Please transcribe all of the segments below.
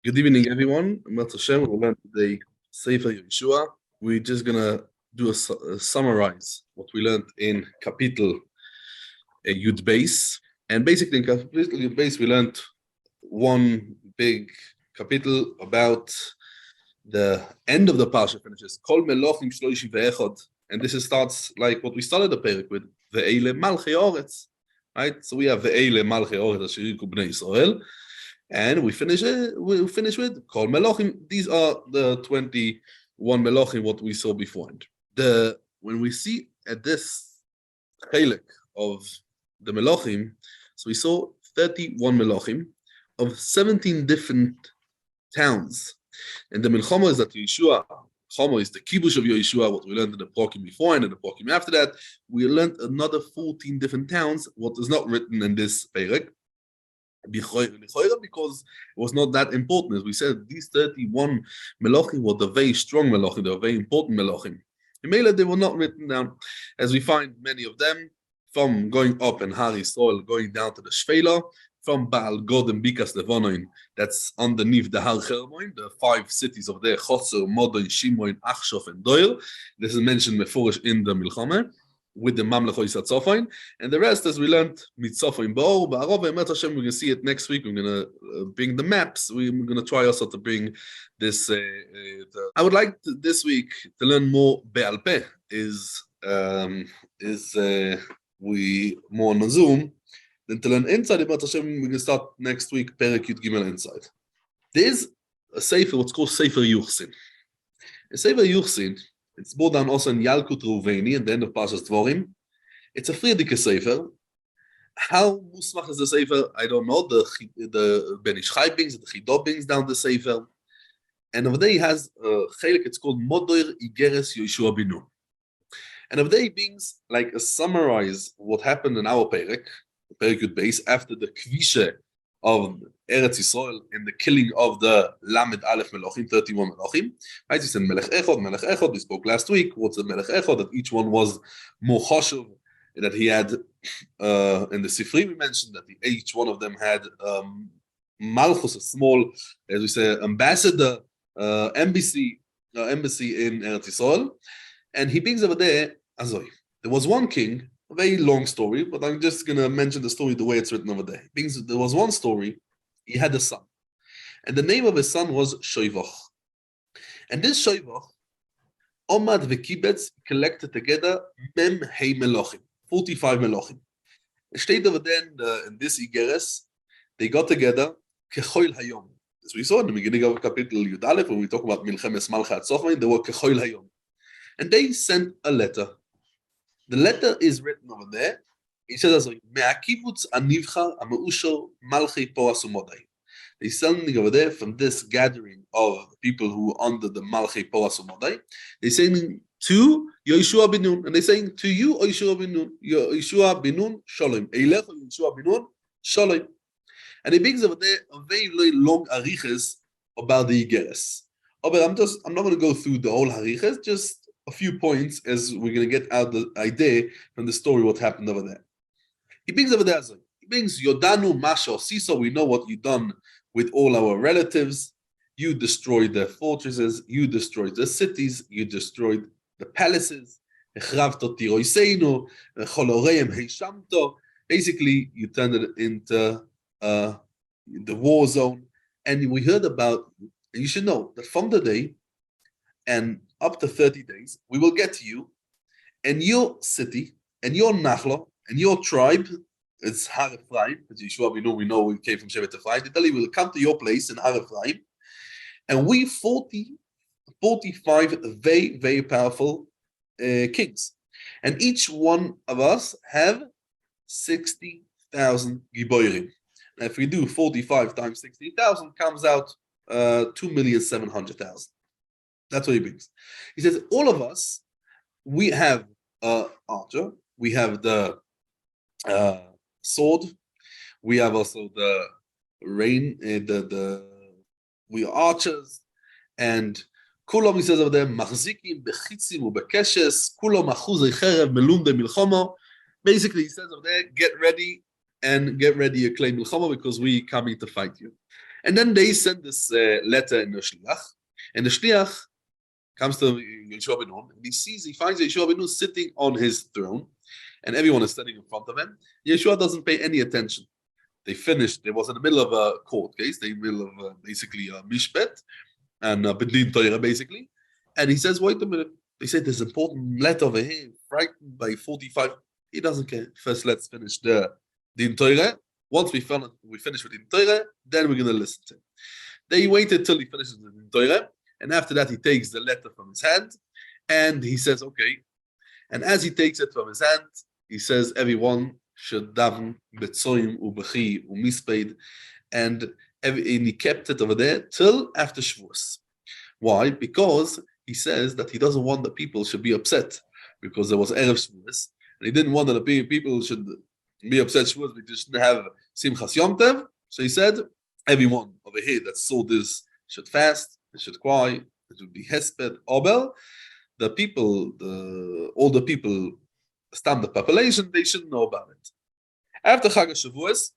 Good evening, everyone. Mitzvah Hashem, we'll learn today Sefer Yehoshua. We're just gonna do a summarize what we learned in Kapitel Yud Beis. And basically, in Kapitel Yud Beis, we learned one big kapitel about the end of the parsha finishes. Kol Melochim Shloishi Ve'echad, and this starts like what we started the perek with. Ve'ele Malchei Oretz, right? So we have Ve'ele Malchei Oretz Asher Yirku Bnei Yisrael. And we finish with Kol Melochim. These are the 21 Melochim, what we saw beforehand. When we see at this chelik of the Melochim, so we saw 31 Melochim of 17 different towns. And the Milchama is that Yehoshua, Chama is the kibush of Yehoshua, what we learned in the Prokim beforehand and the Prokim after that. We learned another 14 different towns, what is not written in this perek. Because it was not that important. As we said, these 31 Melochim were the very strong Melochim, they were very important Melochim. In Mela, they were not written down, as we find many of them, from going up in Har Yisrael, going down to the Shvela, from Baal God and Bikas Levonoin, that's underneath the Har Chermoin, the 5 cities of there, Chotzer, Modon, Shimoin, Achshov, and Doyle. This is mentioned Meforish in the Milchama, with the Mamlech Oisat, and the rest, as we learned, Mitzofin Ba'or, Ba'arov, and Hashem, we're going to see it next week. We're going to bring the maps. We're going to try also to bring this. I would like this week to learn more Be'al Peh. We more on Zoom. Then to learn inside about Hashem, we're going to start next week, Perek Yud Gimel inside. There's a Sefer, what's called Sefer Yuchsin. A Sefer Yuchsin, it's brought down also in Yalkut Reuveni at the end of Parshas Dvorim. It's a Friedike Sefer. How musmach is the Sefer? I don't know. The Ben Ish Chai brings, the Chido brings down the Sefer. And over there he has a chelik, it's called Modoir Igeres Yehoshua Binu. And over there he brings like a summarize what happened in our Perek Yud Beis, after the Kvishe of Eretz Yisrael in the killing of the Lamed Aleph Melochim, 31 Melochim. Right? He said Melech Echod. We spoke last week. What's the Melech Echod? That each one was more choshev, that he had, in the Sifri we mentioned that each one of them had Malchus, a small, as we say, ambassador, embassy in Eretz Yisrael. And he brings over there, Azoy. There was one king, a very long story, but I'm just going to mention the story the way it's written over there. There was one story, he had a son. And the name of his son was Shoivach. And this Shoivach, Omad v'Kibetz collected together Mem Hei Melochim, 45 Melochim. It stayed over there in this Igeres, they got together, Kechoil Hayom. As we saw in the beginning of Kapitel Yud Aleph, when we talk about Milchemes Malchat Tzofim, they were Kechoil Hayom. And they sent a letter. The letter is written over there. It says, "Me'akibutz anivchar ameushor malchei poras umodai." They're sending over there from this gathering of people who are under the malchei poras umodai. They're saying to Yehoshua bin Nun, and they're saying to you, Yehoshua bin Nun, Yehoshua bin Nun, Shalom. Eilech Yehoshua bin Nun, Shalom. And he brings over there a very, very long ariches about the Igeres. But I'm not going to go through the whole ariches, just a few points as we're going to get out the idea from the story what happened over there. He brings over there, he brings Yodanu, Masha, Siso, we know what you've done with all our relatives. You destroyed their fortresses, you destroyed the cities, you destroyed the palaces. Basically, you turned it into the war zone. And we heard about, and you should know that from the day and up to 30 days, we will get to you, and your city, and your Nachlo, and your tribe, it's Har Ephraim, as Yeshua, we know we came from Shevet Ephraim, Italy will come to your place in Har Ephraim, and we 45 very, very powerful kings. And each one of us have 60,000 Giborim. And if we do 45 times 60,000, comes out 2,700,000. That's what he brings. He says, all of us, we have archer, we have the sword, we have also the rain, we are archers, and kulam, he says over there, machzikim bechitzim ubekeshes, kulam achuzei cherev melum de milchama. Basically, he says over there, get ready, and get ready, you claim milchama, because we coming to fight you. And then they send this letter in the Shliach, and the Shliach comes to Yehoshua ben Nun, and he finds Yehoshua ben Nun sitting on his throne, and everyone is standing in front of him. Yehoshua doesn't pay any attention. They finished. They was in the middle of a court case. They in the middle of basically a mishpet and bedin Torah, basically. And he says, "Wait a minute." They say there's an important letter over here, frightened by 45. He doesn't care. First, let's finish the din Torah. Once we finish with din Torah, then we're gonna listen to him. They waited till he finishes the din Torah, and after that, he takes the letter from his hand, and he says, "Okay." And as he takes it from his hand, he says, "Everyone should daven betzoim ubechi umispeid," and he kept it over there till after Shavuos. Why? Because he says that he doesn't want the people should be upset because there was Erev Shavuos, and he didn't want that the people should be upset Shavuos because they shouldn't have Simchas Yom Tov. So he said, everyone over here that saw this should fast, it should cry, it would be Hesped, Obel. The people, all the people, standard population, they shouldn't know about it. After Chag Shavuos,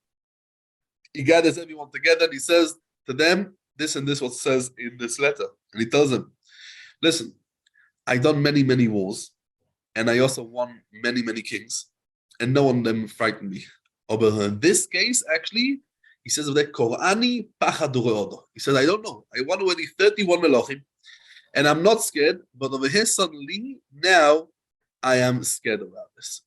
he gathers everyone together and he says to them, this and this what says in this letter. And he tells them, listen, I done many, many wars, and I also won many, many kings, and no one of them frightened me. But in this case, actually, he says of that, Korani Pachadureodo. He says, I don't know. I won already 31 Melachim, and I'm not scared, but over here suddenly, now I am scared about this.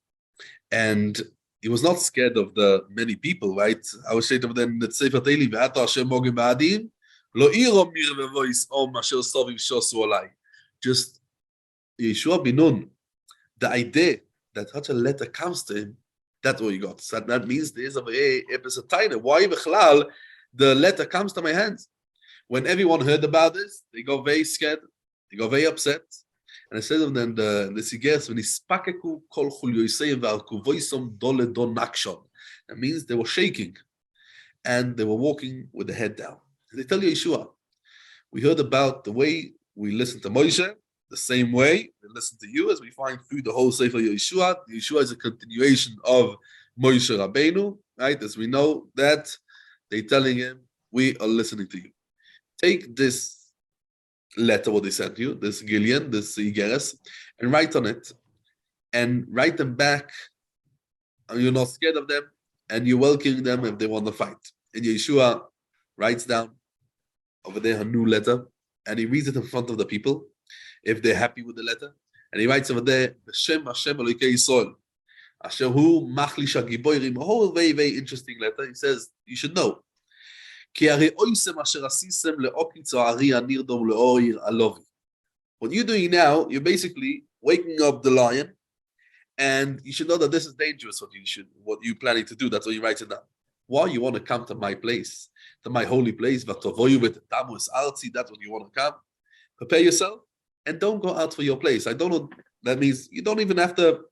And he was not scared of the many people, right? I was saying to them that Sefer Teili, Ve'ata Hashem Mogim Ba'adim, Lo Iro Mir Ve'vois Om Asher Sovim Shosu Olai. Just Yehoshua ben Nun, the idea that such a letter comes to him, that's what he got. So that means there is a taina. Why Bechlal, the letter comes to my hands? When everyone heard about this, they got very scared, they got very upset. And I said to them, the Sigers, when he spakeku kol chulyoisei v'alkuvoisom dole don nakshon. That means they were shaking and they were walking with the head down. And they tell Yehoshua, we heard about the way we listen to Moshe, the same way we listen to you, as we find through the whole Sefer Yehoshua. Yehoshua is a continuation of Moshe Rabbeinu, right? As we know that they're telling him, we are listening to you. Take this letter, what they sent you, this Gillian, this Igeres, and write on it, and write them back. And you're not scared of them, and you're welcoming them if they want to fight. And Yehoshua writes down over there a new letter, and he reads it in front of the people, if they're happy with the letter. And he writes over there, B'Shem Hashem Elokei Yisrael, Asher Hu Machlish HaGiborim, a whole very, very interesting letter. He says, you should know, what you're doing now, you're basically waking up the lion, and you should know that this is dangerous. What you're planning to do. That's what you write it down. Why you want to come to my place, to my holy place? That's what you want to come. Prepare yourself and don't go out for your place. I don't know. That means you don't even have to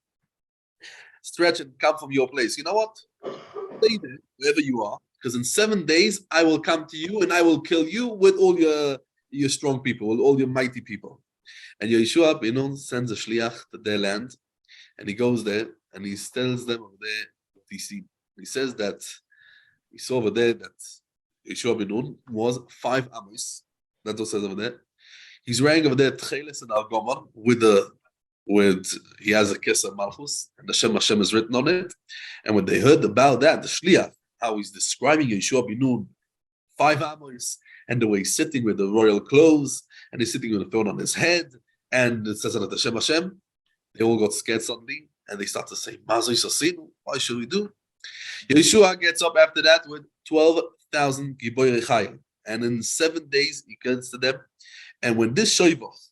stretch and come from your place. You know what? Stay there, wherever you are. Because in 7 days, I will come to you and I will kill you with all your strong people, with all your mighty people. And Yehoshua ben Nun sends a shliach to their land, and he goes there and he tells them over there what he sees. He says that he saw over there that Yehoshua ben Nun was 5 amos. That's what it says over there. He's wearing over there tcheles and argomon with he has a kesser malchus, and the Shem Hashem is written on it. And when they heard about that, the shliach, how he's describing Yehoshua ben Nun, 5 amos, and the way he's sitting with the royal clothes, and he's sitting with the throne on his head, and it says that the Shem Hashem, they all got scared suddenly, and they start to say, why should we do? Yehoshua gets up after that with 12,000 Giboirei Chayil, and in 7 days he comes to them, and when this Shoivach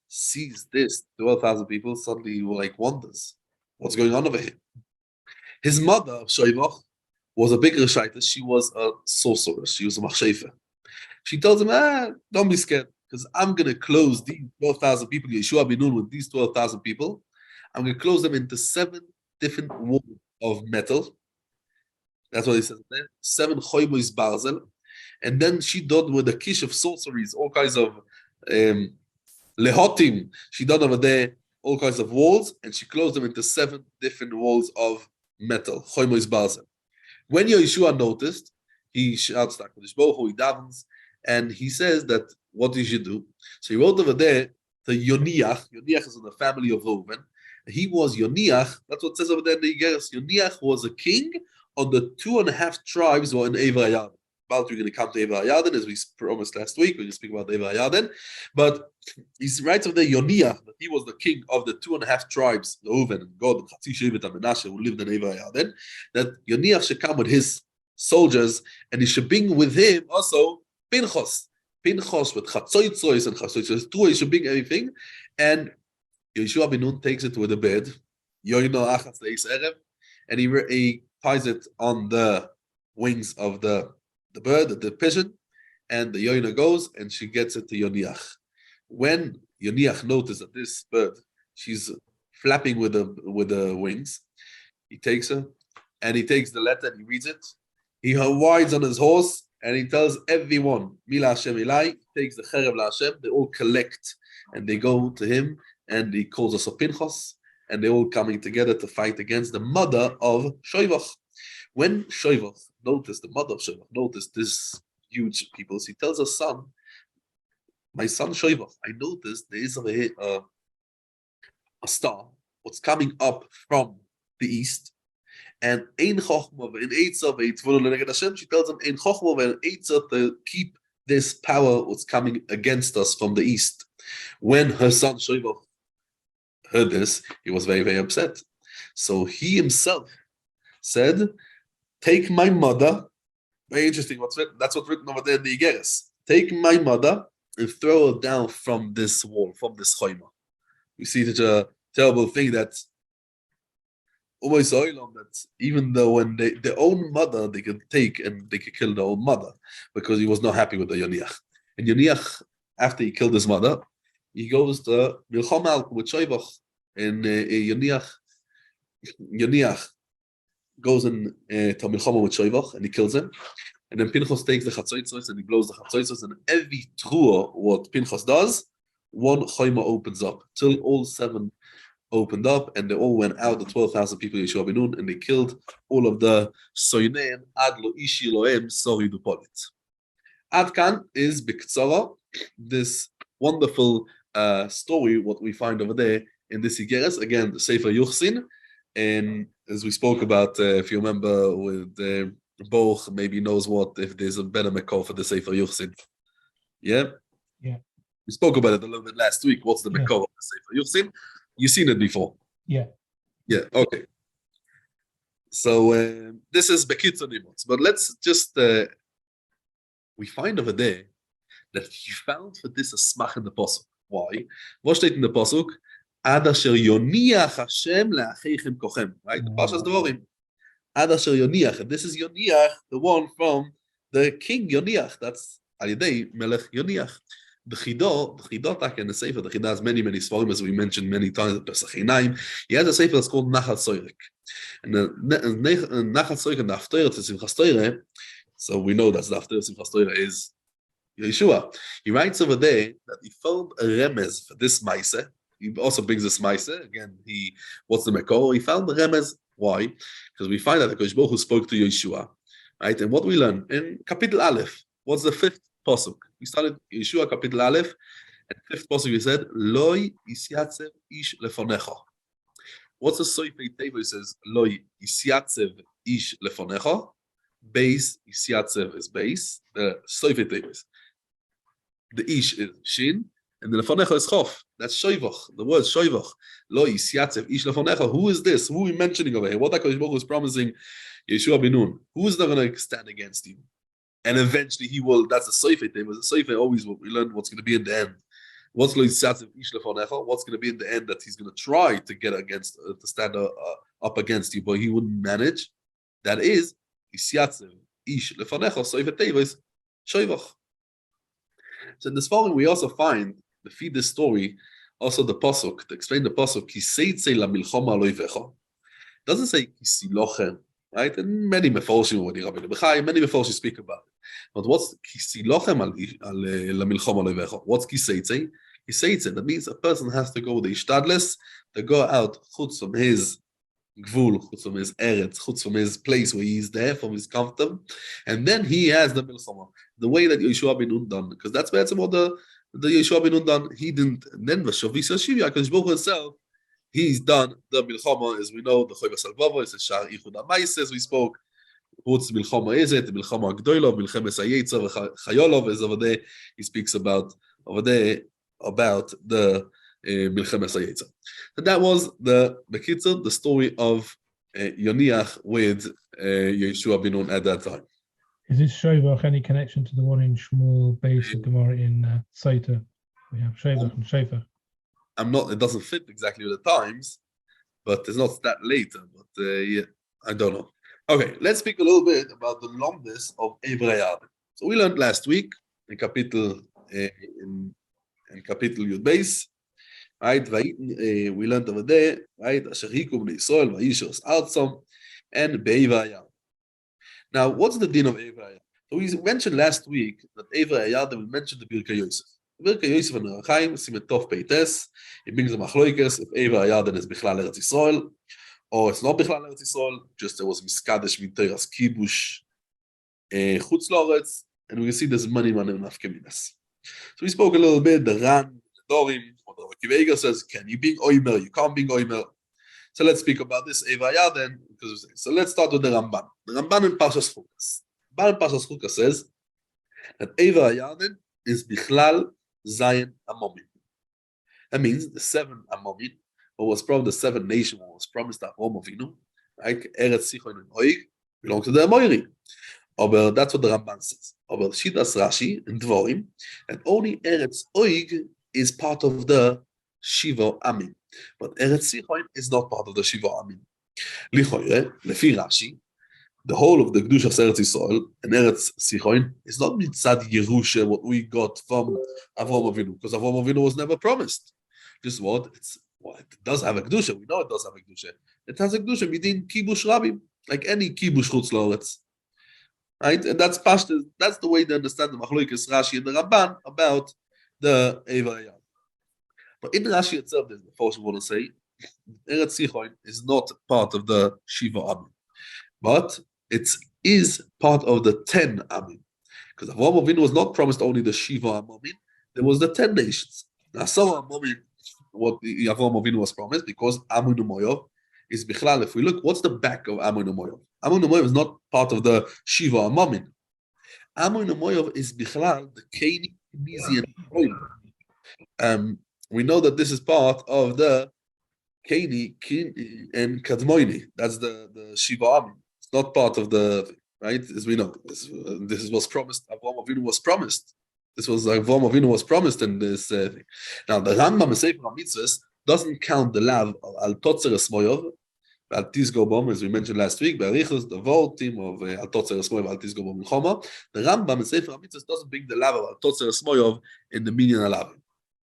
sees this 12,000 people, suddenly he wonders, what's going on over here? His mother, Shoivach, was a big Reshaita. She was a sorceress. She was a machshefa. She tells him, don't be scared, because I'm going to close these 12,000 people, Yehoshua ben Nun with these 12,000 people. I'm going to close them into 7 different walls of metal. That's what he says there. 7 choymois barzel. And then she done with a kish of sorceries, all kinds of lehotim. She done over there all kinds of walls, and she closed them into 7 different walls of metal, choymois barzel. When Yehoshua noticed, he shouts to HaKadosh Baruch Hu, he davens, and he says that what he should do. So he wrote over there the Yoniach. Yoniach is in the family of Reuven. He was Yoniach. That's what it says over there in the Igeres. Yoniach was a king on the 2.5 tribes who were in Eivra Yarden. About we're going to come to Eivra Yarden, as we promised last week. We're going to speak about Eivra Yarden. But he writes over there Yoniach, that he was the king of the 2.5 tribes, Reuven and Gad and Chatzi Shevet and Menashe, who lived in Eivra Yarden. That Yoniach should come with his soldiers, and he should bring with him also Pinchas. Pinchas with Chatzoitzos and Chatzoitzos too. He should bring everything. And Yehoshua ben Nun takes it with a bed, and he ties it on the wings of the bird, the pigeon, and the Yoina goes and she gets it to Yoniach. When Yoniach notices that this bird, she's flapping with the wings, he takes her and he takes the letter and he reads it. He rides on his horse and he tells everyone, Mila Hashem Elai, he takes the Cherev La Hashem, they all collect and they go to him and he calls us a Pinchas, and they're all coming together to fight against the mother of Shoivach. When Shoivach noticed, the mother of Shoivach noticed this huge people, he tells her son, my son Shoivach, I noticed there is a star, what's coming up from the east, and Ein Chochma ve'en Eitza ve'yitvonu leneged Hashem. She tells him Ein Chochma ve'en Eitza to keep this power what's coming against us from the east. When her son Shoivach heard this, he was very, very upset. So he himself said, take my mother, very interesting, that's what's written over there in the Igeres. Take my mother and throw her down from this wall, from this choima. We see such a terrible thing that even though when their own mother they could take and they could kill their own mother because he was not happy with the Yoniach. And Yoniach, after he killed his mother, he goes to Milchama with Shoivach, and Yoniach goes in to Milchama with Shoivach, and he kills him. And then Pinchas takes the Chatzoitzos and he blows the Chatzoitzos, and every trua what Pinchas does, one choima opens up till all 7 opened up, and they all went out. The 12,000 people in Yehoshua ben Nun, and they killed all of the Soineim ad lo ishi loem sori dupolit. Adkan is Biktsara, this wonderful story, what we find over there in this Igeres, again, the Sefer Yuchsin, and as we spoke about, if you remember, with Boch, maybe knows what, if there's a better Mekor for the Sefer Yuchsin. Yeah? Yeah. We spoke about it a little bit last week. What's the Mekor of the Sefer Yuchsin? You've seen it before. Yeah. Yeah, okay. So this is Bekitzer Nimotz, but let's just, we find over there that he found for this a smach in the Pasuk. Why? What steht in the Pasuk? Ad asher yoniach Hashem le'acheichem kochem. Right? The Parshas Devarim. Ad asher yoniach. And this is Yoniach, the one from the king Yoniach. That's Al Yedei Melech Yoniach. The Chidot, and the Sefer, the Chidot has many, many svarim, as we mentioned many times, Pesach Einaim. He has a Sefer that's called Nachal Soyrek. And the Nachal Soyrek and the Haftorah to Simchas Torah, so we know that the Haftorah Simchas Torah is Yehoshua. He writes over there that he found a remez for this Maaseh. He also brings this Maaseh. Again, what's the Mekor? He found the remez. Why? Because we find that the HaKadosh Baruch Hu spoke to Yehoshua. Right? And what we learn in Kapitel Aleph, what's the 5th Pasuk? We started Yehoshua Kapitel Aleph, and 5th Pasuk we said, Loi isyatzev ish lefonecha. What's the Soifei Teva? He says, Loi isyatzev ish lefonecha. Base, isyatzev is base. The Soifei Teva is. The ish is shin, and the lefonecha is chof. That's shoivach. The word shoivach. Lo isyatzev ish lefonecha. Who is this? Who are we mentioning over here? What HaKadosh Baruch Hu is promising Yehoshua ben Nun? Who is not going to stand against him? And eventually he will. That's the soifei thing. The soifei always what we learn what's going to be in the end. What's lo isyatzev ish lefonecha? What's going to be in the end that he's going to try to get against, to stand up against you, but he wouldn't manage. That is isyatzev ish lefonecha. Soifei teva is shoivach. So in this following, we also find, to feed this story, also the pasuk, to explain the pasuk, kiseitze la milchoma loivecha. Doesn't say kisilochem, right? And many meforshim, many meforshim speak about it. But what's kisilochem la milchoma loivecha? What's kiseitze? Kiseitze, that means a person has to go with the ishtadles, to go out chutz from his gvul, chutz from his eretz, chutz from his place where he is there, from his comfort, and then he has the milchama, the way that Yehoshua ben Nun done, because that's where it's about the Yehoshua ben Nun done. He didn't, and then Vashavis Hashivi, HaKadosh Baruch Hu himself, he's done the milchama, as we know, the Choy Basalvava, it's a Shar Ichud HaMais, as we spoke. What's milchama is it? The milchama Gdoilov, Milchemes HaYetzer, Chayolov, is over there. He speaks about over there about the Milchemes HaYetzer. And that was the Bekitzer, the story of Yoniach with Yehoshua ben Nun at that time. Is this Shovach any connection to the one in Shmuel base of Gemara in Saita? We have Shovach and Shofar. I'm not. It doesn't fit exactly with the times, but it's not that later. But yeah, I don't know. Okay, let's speak a little bit about the longest of Evrei. So we learned last week in Kapitel Yud Beis, right? We learned over there, right? Asher hiku bnei Yisrael vayishos artzom and be'Evrei. Now, what's the din of Evrei? So we mentioned last week that Evrei that we mentioned the Birkei Yosef. Birkei Yosef and Rachaim, Simet Tov Peites, it brings the machloikes if Evrei then is Bichlal Eretz Yisrael, or it's not Bichlal Eretz Yisrael, just there was Miskadesh Minteras Kibush Chutz Loretz, and we can see there's many nafkeminas. So we spoke a little bit, the Ran, the Dorim, what the Kivega says, can you be Oimer, you can't be Oimer. So let's speak about this Evrei then. So let's start with the Ramban. The Ramban in Parshas Chukas. Ramban in Parshas Chukas says that Evrei then is Bichlal Zayin Amomim. That means the 7 Amomim, what was promised, the 7 nations, what was promised to Avraham Avinu, right? Eretz Sichon and Oig belong to the Amorim. But that's what the Ramban says. But Shitas Rashi in Dvorim, that only Eretz Oig is part of the Shiva Amim. But Eretz Sichon is not part of the Shiva Amim. Lichoyre, Lefi Rashi, the whole of the Kedusha of Eretz Yisrael and Eretz Sichon is not mitzad Yerusha, what we got from Avraham Avinu, because Avraham Avinu was never promised. Just what? It does have a Kedusha. We know it does have a Kedusha. It has a Kedusha within Kibush Rabim, like any Kibush Chutz Loretz. Right? And that's Pashta, that's the way they understand the Machloikes Rashi and the Ramban about the Evrei. But in Rashi itself, there's the first one to say, Eretz Sichon is not part of the Shiva Amim, but it is part of the 10 Amim. Because Avraham Avinu was not promised only the Shiva Amim, there was the 10 nations. Now, some Amim, what Avraham Avinu was promised, because Amun Umoyov is Bichlal. If we look, what's the back of Amun Umoyov? Amun Umoyov is not part of the Shiva Amim. Amun Umoyov is Bichlal, the Keni, Kenizian oil. We know that this is part of the Keni and Kadmoini. That's the Shiva Amim. It's not part of the, right? As we know, this was promised. Avraham Avinu was promised. This was Avraham Avinu was promised in this thing. Now, the Rambam in Sefer HaMitzvos doesn't count the lav al Totzer Esmoyov, al Tizgo Bom, as we mentioned last week, Berichus, the whole team of al Totzer Esmoyov, al Tizgo Bom Choma. The Rambam in Sefer HaMitzvos doesn't bring the lav of al Totzer Esmoyov in the Minyan Alavim.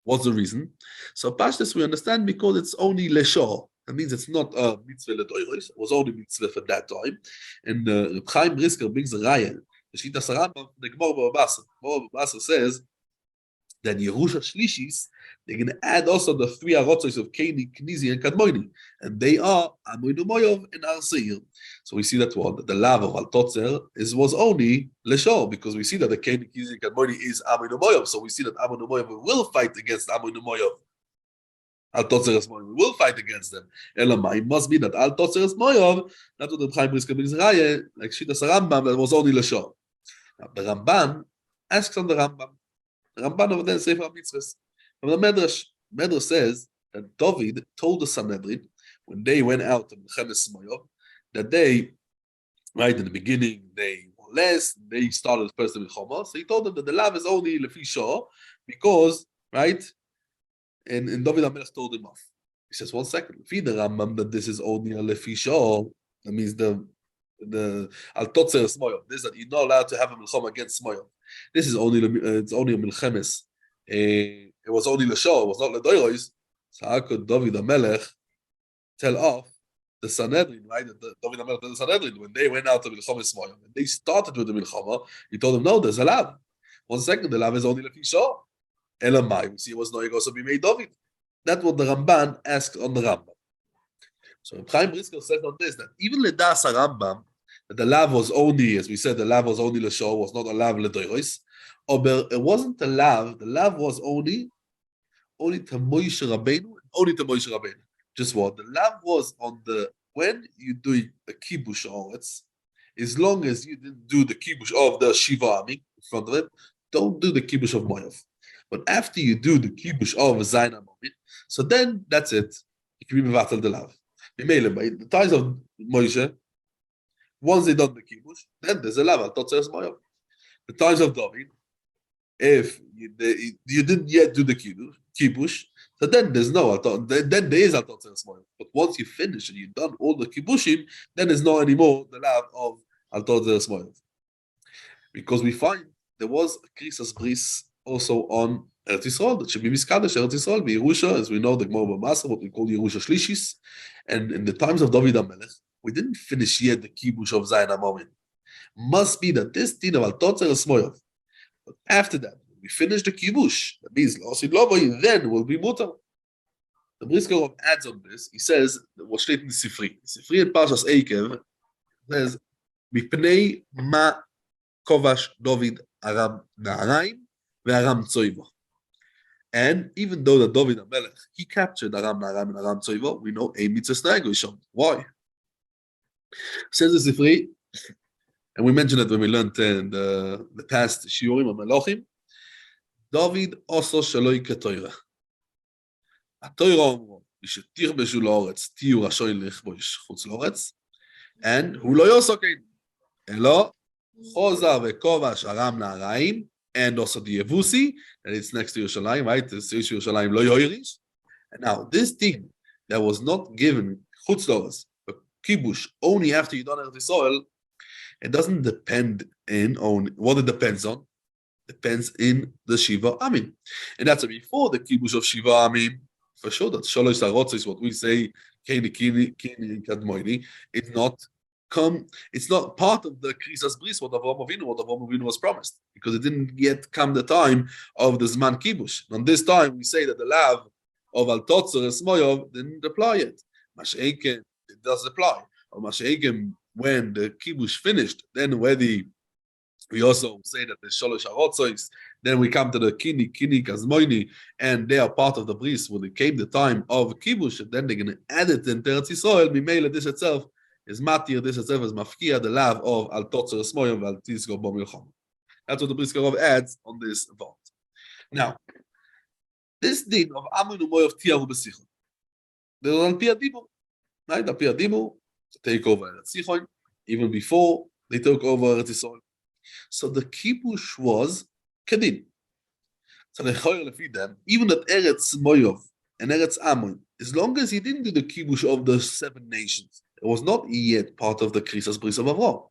What's the reason? So Pashtus we understand because it's only Leshor. That means it's not a mitzvah ledoiros. It was only mitzvah for that time. And Reb Chaim Brisker brings a raya. The Shitas Rambam, the Gemara Baba Basra says that Yerusha Shlishis, they're going to add also the 3 arotzos of Keni, Knizi, and Kadmoini. And they are Amoinu Moyov and Ar Seir. So we see that what? The lav of Al Totzer was only Leshor, because we see that the Keni, Knizi, and Kadmoini is Amoinu Moyov. So we see that Amoinu Moyov will fight against Amoinu Moyov. Al Totzeres Moyov, we will fight against them. Elamai, it must be that Al Totzeres Moyov, that's what the Chaim Brisker brings Raya, like Shitas Rambam, that was only Leshor. Now, the Ramban asks on the Rambam. The Ramban over there in Sefer HaMitzvos. From the Medrash says that David told the Sanhedrin, when they went out to Milchemes Moyov, that they, right in the beginning, they were less, they started first with Choma, so he told them that the lav is only Lefi Shor, because, right, and David HaMelech told him off. He says, 1 second, feed the Rambam that this is only a Lefi Shor, that means the Al Totzer Smoyov, this that you're not allowed to have a Milchom against Smoyov. This is only, it's only a Milchemes. It was only Leshor, it was not Ledoiros. So how could David HaMelech tell off the Sanhedrin, right? David HaMelech told the Sanhedrin, when they went out to Milchemes Smoyov, and they started with the Milchama, he told them, no, there's a lav. 1 second, the lav is only Lefi Shor. Elamai, we see it was no also be made David. That's what the Ramban asked on the Rambam. So Chaim Brisker says on this, that even Ledas Rambam, that the lav was only, as we said, the lav was only L'Shor, was not a lav L'Doros, or it wasn't a lav, the lav was only to Moshe Rabbeinu, only to Moshe Rabbeinu. Just what? The lav was on the, when you do a kibush oretz, as long as you didn't do the kibush of the Shiva Ami in front of it, don't do the kibush of Moav. But after you do the kibush of Zayin HaMamid, so then that's it. You can be mevatel the lav. By the times of Moshe, once they done the kibush, then there's a lav al totzeres Moav. The times of David, if you didn't yet do the kibush, so then there's no then there is al totzeres Moav. But once you finish and you've done all the kibushim, then there's not anymore the lav of al totzeres Moav. Because we find there was a krisas bris also on Eretz Yisrael, that should be miskadosh Eretz Yisrael, Yerusha, as we know, the Gemara B'Masar, what we call Yerusha Shlishis, and in the times of David HaMelech, we didn't finish yet the kibush of Zayin HaMamid. Must be that this din of al totzeres Moav. But after that, when we finish the kibush, that means L'Osid Lovoi, then will be mutar. The Brisker adds on this. He says, what steht in the Sifri? Sifri in Parshas Eikev says, Mipnei ma kovash David Aram Na'araim ve'Aram Tzoiva. And even though the David HaMelech, he captured Aram Na'araim and Aram Tzoiva, we know a mitzvah snagos. Why? Says the Sifri, and we mentioned it when we learned in the past shiurim of Melachim, David also shaloi ketoira. HaTorah omro, Mishetirbezu la'oretz, tiyu rashoy lechboish chutz la'oretz, and hu lo yoso kein, elo chozar vekovash Aram Na'araim, and also the Yevusi, and it's next to Yerushalayim, right? This is Yerushalayim lo yoirish. And now this thing that was not given chutz la'oretz, but kibush only after you done Eretz Yisrael, it doesn't depend on what it depends on. Depends in the Shiva Amin. And that's before the kibush of Shiva Amin. For sure, that Shalosh Sarotz is what we say, Kini Kadmoini. It's not part of the Krisas Bris, what Avraham Avinu was promised, because it didn't yet come the time of the Zman Kibush. On this time, we say that the lav of Al Totzeres Moav didn't apply yet. Mash'eiken, it does apply. Or Mash'eiken, when the kibush finished, then already we also say that the Shalosh Arotzois, then we come to the Kini Kazmoini, and they are part of the bris when it came the time of kibush, and then they're going to add it in Eretz Yisrael. Mimela, this itself is matir, this itself is mafkia, the lav of al totzeres moav al tizgo bo milchama. That's what the Brisker adds on this thought. Now, this din of Amun u'moav tiyahu b'sichon, there was al pi adibur, right? Al pi adibur, to take over Eretz Sichon, even before they took over Eretz Yisrael. So the kibush was kedin. So the choyer lefi them, even at Eretz Moav and Eretz Amun, as long as he didn't do the kibush of the 7 nations, it was not yet part of the Krisas Bris of Avraham.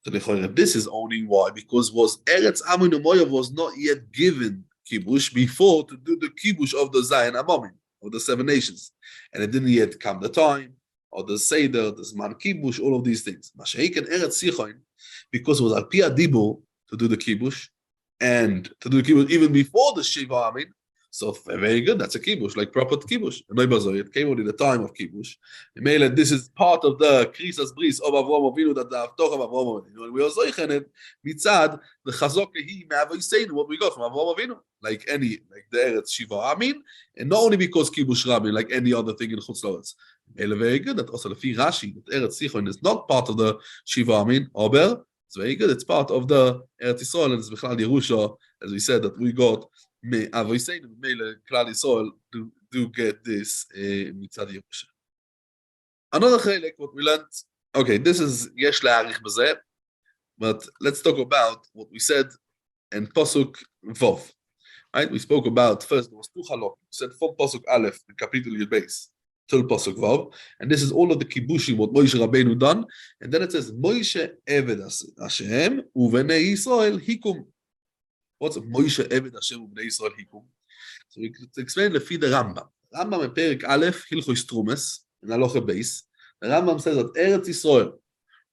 So the choyer, this is only why, because was Eretz Amun and Moav was not yet given kibush before to do the kibush of the Zayin HaMamid, of the 7 nations, and it didn't yet come the time, or the Seder, the Zman Kibush, all of these things. Mashaik and Eretz Sichon, because it was al pi adibur to do the kibush, and to do the kibush even before the Shiva Amin. So very good, that's a kibush, like proper kibush. It came only the time of kibush. This is part of the Krisas Bris of Avraham Avinu, that the Haftorah of Avraham Avinu. And we also it mitzad the chazok he me'avoseinu, what we got from Avraham Avinu, like the Eretz Shiva Amin, and not only because kibush Rabin, like any other thing in Chutz La'aretz. Very good. That also Lefi Rashi, that Eretz Sichon is not part of the Shiva Amin. Ober, it's very good. It's part of the Eretz Yisrael, and it's Bechlal Yerusha, as we said, that we got me Avoseinu, Mele Klal Yisrael do get this mitzad Yerusha. Another chelek, what we learned. Okay, this is yesh le'arich b'zeh, but let's talk about what we said in Pasuk Vov. Right? We spoke about first there was 2 halok. We said from Pasuk Aleph, the Kapitel Yud Beis, till Pasuk Vav, and this is all of the kibushim what Moshe Rabbeinu done, and then it says Moshe Eved Hashem uVnei Yisrael Hikum. What's Moshe Eved Hashem uVnei Yisrael Hikum? So we could explain lefi the Rambam. Rambam in Perik Aleph Hilchos Trumas in Halacha Beis. The Rambam says that Eretz Yisrael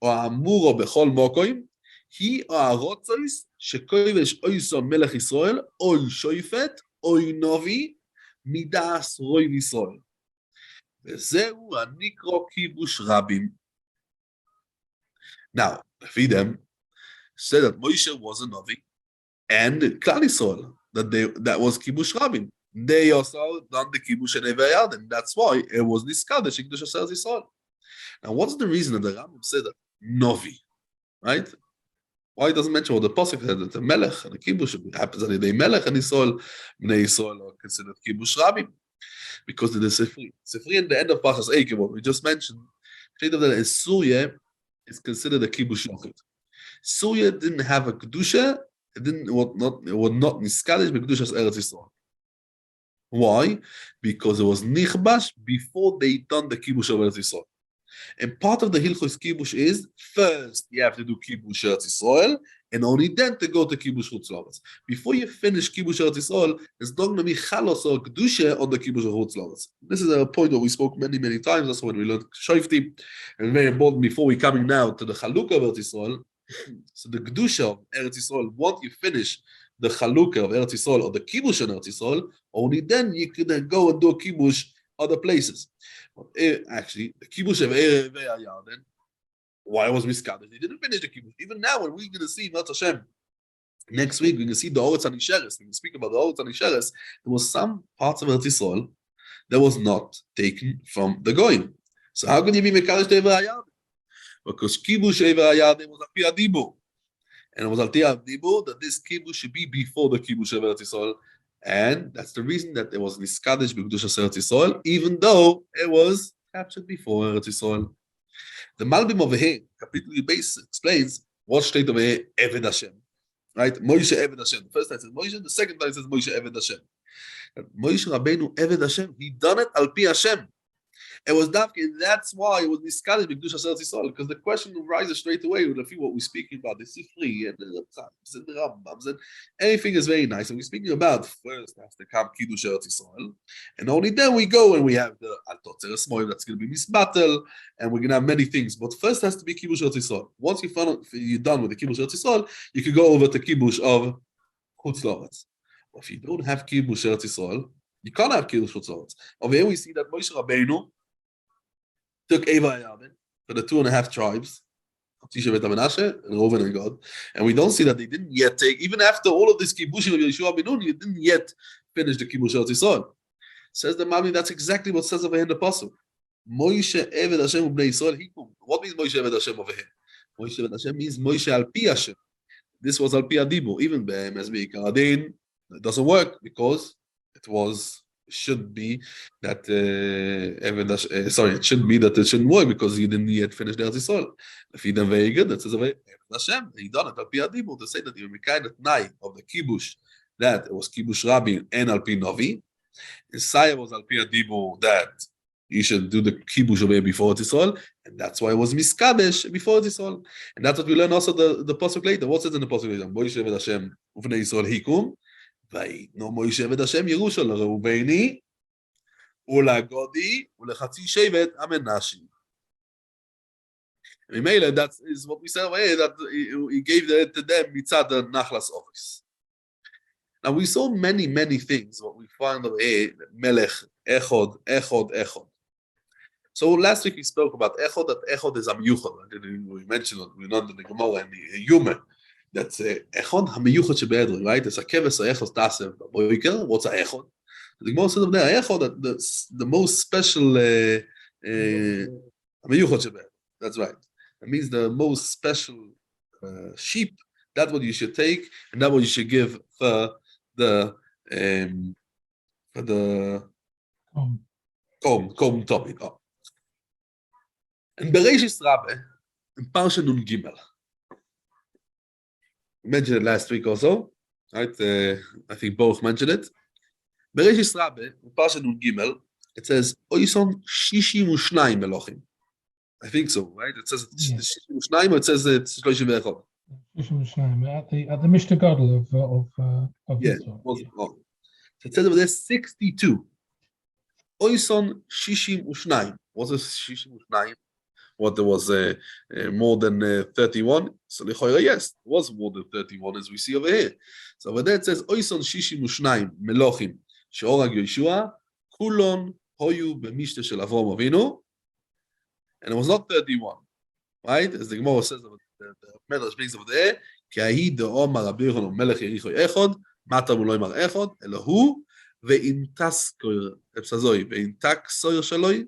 or Amuro bechol mokoim he ha'arotzois shekovesh oiso melech Yisrael oy shoifet oy novi midas roy Yisrael. וזהו הנקרא כיבוש רבים. Now, לפי them, said that Moshe was a Navi, and Klal Yisrael, that was Kibush Rabin. They also done the Kibush and Evayad, that's why it was Niskadesh Kiddush Aseret Yisrael. Now, what's the reason that the Rambam said that Novi, right? Why it doesn't mention what the Pasuk said that the Melech and the Kibush happens on the day Melech and Yisrael, Bnei Yisrael are considered Kibush Rabin because of the Sifri. Sifri in the end of Pashas Eikim, what we just mentioned, that Surya is considered a Kibush Yochid. Surya didn't have a Kedusha, it was not Niskadesh B'Kedushas Eretz Yisrael. Why? Because it was Nichbash before they done the Kibush of Eretz Yisrael. And part of the Hilchos Kibush is, first you have to do Kibush Eretz Yisrael, and only then to go to Kibush Chutz La'aretz. Before you finish Kibush Eretz Yisrael, there's not going to be Chalos or Kedusha on the Kibush of Chutz La'aretz. This is a point that we spoke many, many times. That's when we learned Shoftim. And very important before we coming now to the Chalukah of Eretz Yisrael. So the Kedusha of Eretz Yisrael, once you finish the Chalukah of Eretz Yisrael or the Kibush on Eretz Yisrael, only then you can then go and do a Kibush other places. But actually, the Kibush of Erev Yarden, why was Miskadesh? They didn't finish the Kibush. Even now, when we're going to see Mount Hashem, next week, we're going to see the Oretz Anisheres. When we speak about the Oretz Anisheres, there was some parts of Eretz Yisrael that was not taken from the Goyim. So how can you be Mekadesh to Erev Yarden? Because Kibush Erev Yarden was a Pi Adibur. And it was Al Tia Abdibu that this kibush should be before the kibush of Eretz Yisrael, and that's the reason that it was Niskadesh B'Kedush Eretz Yisrael, even though it was captured before Eretz Yisrael. The Malbim over here, Kapitel base explains what state over here Eved Hashem, right? Moshe Eved Hashem. The first time it says Moshe, the second time it says Moshe Eved Hashem. Moshe Rabbeinu Eved Hashem, he done it Al Pi Hashem. It was Dafke, and that's why it was Niskadesh B'Kedush Eretz Yisrael, because the question arises straight away with what we're speaking about, the Sifri and the Tzams and the Rambams, and everything is very nice. And we're speaking about first has to come Kiddush Eretz Yisrael, and only then we go and we have the Al Totzeres Moed that's going to be Misbatel, and we're going to have many things. But first has to be Kiddush Eretz Yisrael. Once you're done with the Kiddush Eretz Yisrael, you can go over to Kiddush of Chutz La'aretz. But if you don't have Kiddush Eretz Yisrael, you can't have Kiddush Chutz La'aretz. Over here we see that Moshe Rabbeinu took Eva Yarden for the 2.5 tribes, Tisha B'Et Menashe and Reuven and Gad, and we don't see that they didn't yet take, even after all of this kibushing of Yehoshua ben Nun, you didn't yet finish the kibush of Yisrael. Says the Mami, that's exactly what says over here in the pasuk. Moshe Eved Hashem u'Bnei Yisrael hikum. What means Moshe Eved Hashem over here? Moshe Eved Hashem means Moshe al pi Hashem. This was al pi Adibu. Even be'emesmi karadin, it doesn't work because it should be that it should be that it shouldn't work because he didn't yet finish the Eretz Yisrael. If he done very good, that says over Hashem, he done it al pi Adibu to say that you make the night of the kibush that it was kibush Rabin and al pi Novi. Isaiah was al pi Adibu that you should do the kibush over before Eretz Yisrael, and that's why it was miskadesh before Eretz Yisrael. And that's what we learn also the pasuk later. What says in the pasuk later? Moshe Eved Hashem uvnei Yisrael hikum. ויתנו מוישה עבד השם ירושה לראובני ולגודי ולחצי שבט המנשה. ממילא, that is what we said over here, that he gave it to them mitzad the Nachlas office. Now we saw many things, what we find over here, Melech, Echod. So last week we spoke about Echod, that Echod is Amiyuchad. We mentioned it, we learned in the Gemara and the human. That's Echod HaMiyuchad Shebedri, right? It's a keves Echod Tasev Boiker. What's a Echod? The Gemara says over there, Echod, the most special HaMiyuchad Shebedri. That's right. That means the most special sheep. That's what you should take, and that's what you should give for the Kom topic. And Bereshis Rabbe, in Parsha Nun Gimel. We mentioned it last week also, right? I think both mentioned it. Bereshis Rabbe, in Parsha Nun Gimel, it says, Oison Shishim U'Shnayim Elohim. I think so, right? It says Shishim U'Shnayim, or it says it's Shloshim Ve'echad. Shishim U'Shnayim, at the Mishnah Gadol of yeah, was wrong. So it says over there 62. Oison Shishim U'Shnayim. What is Shishim U'Shnayim? What there was more than 31? So yes, it was more than 31 as we see over here. So over there it says Oison Shishim U'Shnayim Melochim She'orag Yehoshua Kulon Hoyu b'mishte shel Avram Avinu, and it was not 31, right? As the Gemara says, the Medrash brings over there, כי ההיא דאמר רבי יוחנן מלך יריחו אחד, מטר ולא יאמר אחד, אלא הוא, ואם תסקר, ואם תקסר שלוי,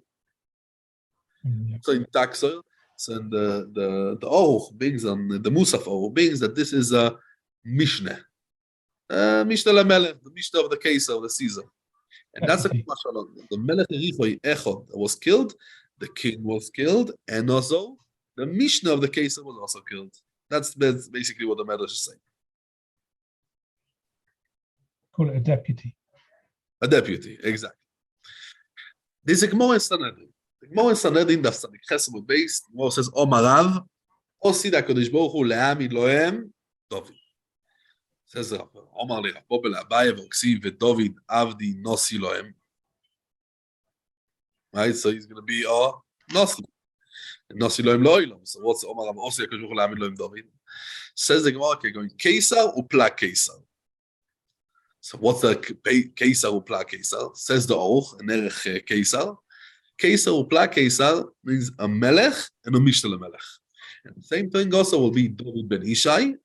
so in Taxer, so the Aruch brings on the Musaf Aruch brings that this is a Mishnah. Mishnah LaMelech, the Mishnah of the Caesar, the Caesar. And that's the Melech Yerichoi Echod was killed, the king was killed, and also the Mishnah of the Caesar was also killed. That's basically what the Medrash is saying. Call it a deputy. A deputy, exactly. There's a Gemara in Sanhedrin. The Gemara in Sanhedrin, Daf Tzadik Chesed based, the Gemara says, Omar Rav, Osid HaKadosh Baruch Hu le'amid lohem David. Says Rav, Omar li Rav Papa le'Abaye v'oksiv v'David avdi nosi lohem. Right, so he's going to be a nosi. Nosi lohem lo'olam. So what's Omar Rav, Osid HaKadosh Baruch Hu le'amid lohem David? Says the Gemara, okay, going Kesar u'pla Kesar. So what's the Kesar u'pla Kesar? Says the Aruch, an erech Kesar. Kesar u'pla Kesar means a melech and a mishnah melech. And the same thing also will be David ben Ishai,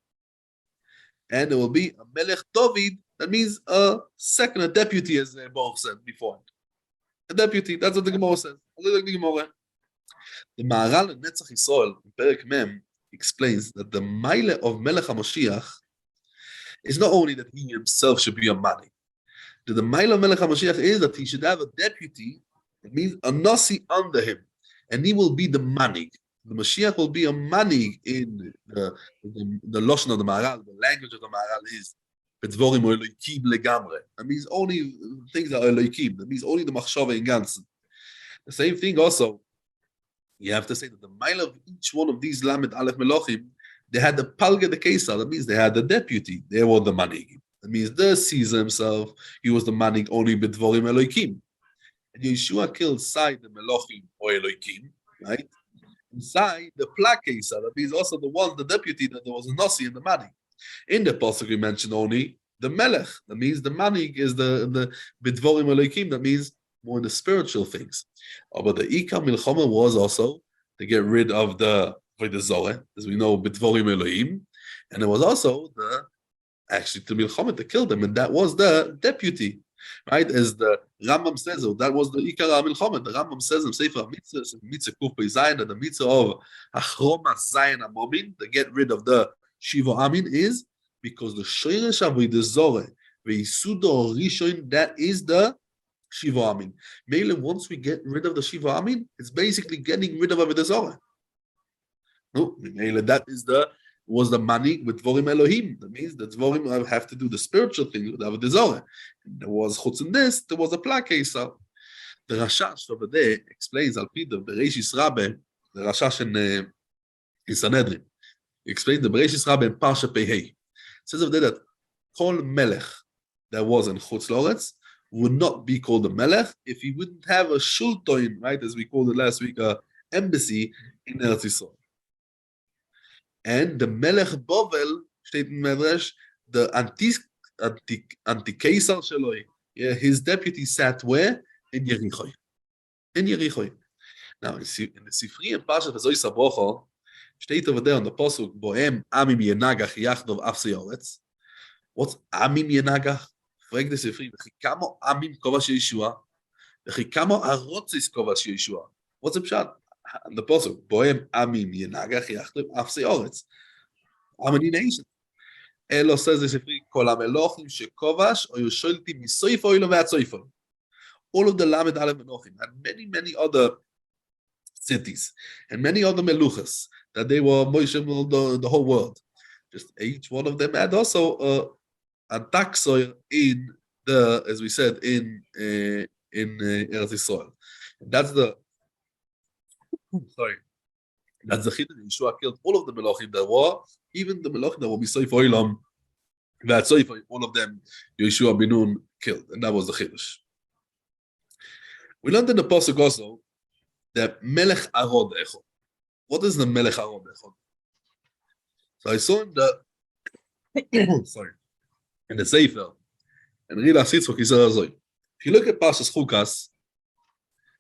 and there will be a melech David, that means a second, a deputy, as Baruch said before. A deputy, that's what the Gemara says. The Maharal in Netzach Yisrael, in Perek Mem, explains that the Maile of Melech HaMashiach is not only that he himself should be a Mani. The Maile of Melech HaMashiach is that he should have a deputy. It means a nasi under him, and he will be the manig. The Mashiach will be a manig in the lashon of the Maharal. The language of the Maharal is bedvorim elokim legamre. That means only things that are elokim. That means only the machshava in ganzen. The same thing also. You have to say that the mile of each one of these lamed aleph melochim, they had the palga the kesar. That means they had the deputy. They were the manig. That means the Caesar himself, he was the manig only bedvorim elokim. And Yehoshua killed Sai the Melochim or Elokim, right? And Sai the Plakesa, that means also the one, the deputy, that there was a Nasi in the Manig. In the Pasuk we mentioned only the Melech, that means the Manig is the Bidvorim Elokim, that means more in the spiritual things. But the Ika Milchama was also to get rid of the Zoreh, as we know, Bidvorim Elohim, and it was also actually to Milchama to kill them, and that was the deputy. Right, as the Rambam says, that was the Ikar HaMilchama. The Rambam says in Sefer HaMitzvah, Mitzvah Kufay Zayin, that the mitzvah of Achromas Zayin Amomin, to get rid of the Shiva Amin, is because the Shoresh Avodah Zoreh, Ve'isudo Rishon, that is the Shiva Amin. Mainly, once we get rid of the Shiva Amin, it's basically getting rid of Avodah Zoreh. No, mainly that was the money with Dvorim Elohim. That means that Dvorim have to do the spiritual thing with Avodah Zoreh. There was chutz in this, there was a Plakesa. The Rashash over there explains al pi the Bereishis Rabbe, the Rashash in Sanhedrin, explains the Bereishis Rabbe in Parsha Pehei. It says over there that Kol Melech that was in Chutz Loretz would not be called a Melech if he wouldn't have a Shultoin, right, as we called it last week, a embassy in Eretz Yisrael. And the Melech Bovel, steht in Medrash, the anti-Kaisar Shaloi, his deputy sat where? In Yerichoi. In Yerichoi. Now, in the Sifri and Pasha V'zoi Sabrocho, steht over there on the Pasuk, Bohem Amim Yenagach Yachdov Afsi Yoretz. What's Amim Yenagach? Frag the Sifri, V'chikamo Amim Kovash Yeshua, V'chikamo Arotzis Kovash Yeshua. What's the pshat? The Pasuk, Bohem Amim Yenagach Yachdov Afsi Yoretz. How many nations? Elo says the Sifri, Kol HaMelochim Shekovash, O Yosholti Misoifo Ilo Ve'atzoifo. All of the Lamed Aleph Melochim had many other cities and many other meluchas that they were Moshe the whole world. Just each one of them had also a taxoy in the, as we said, in Eretz Yisrael. And that's the chiddush. Yehoshua killed all of the melochim that were, even the melochim that will be soif oilam, that soif, all of them Yehoshua bin Nun killed, and that was the chiddush. We learned in the pasuk also that Melech Arod Echod. What is the Melech Arod Echod? So I saw in the in the Sefer, and read Asitzvok Yisrael Zoi. If you look at Pashas Chukas,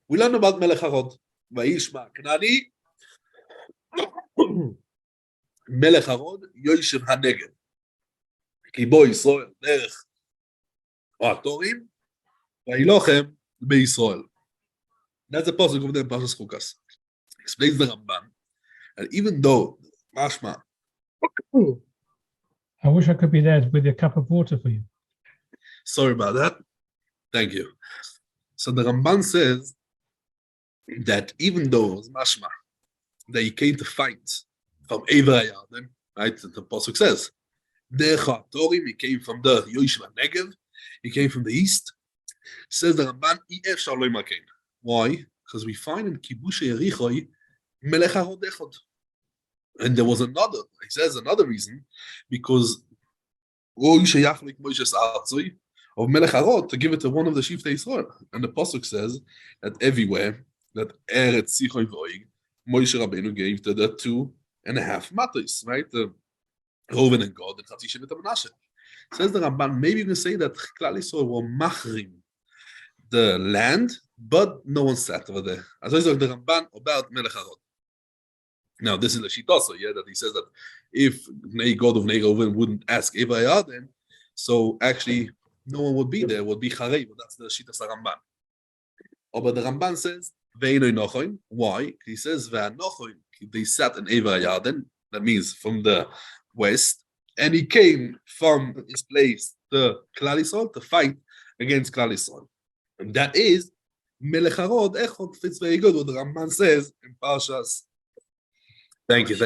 We learn about Melech Harod. Vayishma Knani. Melech Harod, Yoshev HaNegev. כי בו ישראל דרך התורים, וילוחם בישראל. That's the pasuk of the Parshas Chukas. Explains the Ramban. And even though, mashma, I wish I could be there with a cup of water for you. sorry about that. Thank you. So the Ramban says that even though it was mashma, that he came to fight from Ever Yarden, right? The pasuk says, Derech Torim, he came from the Yoshev Negev, he came from the east. Says the Ramban, why? Because we find in Kibush Yerichoi, Melech Harod Echad. And there was another, he says another reason, because of Melech Harod to give it to one of the Shiftei Yisrael. And the pasuk says that everywhere that Eretz Sichoi V'Oig, Moshe Rabbeinu gave to the 2.5 matos, right? The Reuven and God, and Chatzi Shevet Menashe. Says the Ramban, maybe you can say that Klal Yisrael were machrim the land, but no one sat over there. As I said, the Ramban about Melech Harod. Now, this is the Shitasa, yeah, that he says that if Bnei God of Bnei Reuven wouldn't ask Eva Yarden, so actually no one would be there, would be Charei, but that's the Shitasa Ramban. But the Ramban says, Ve'enoi Nochoin. Why? He says, Ve'anochoin, they sat in Eva Yarden, that means from the west, and he came from his place to Klal Yisrael to fight against Klal Yisrael. And that is Melech Harod Echad fits very good what the Ramban says in Parshas. Thank you.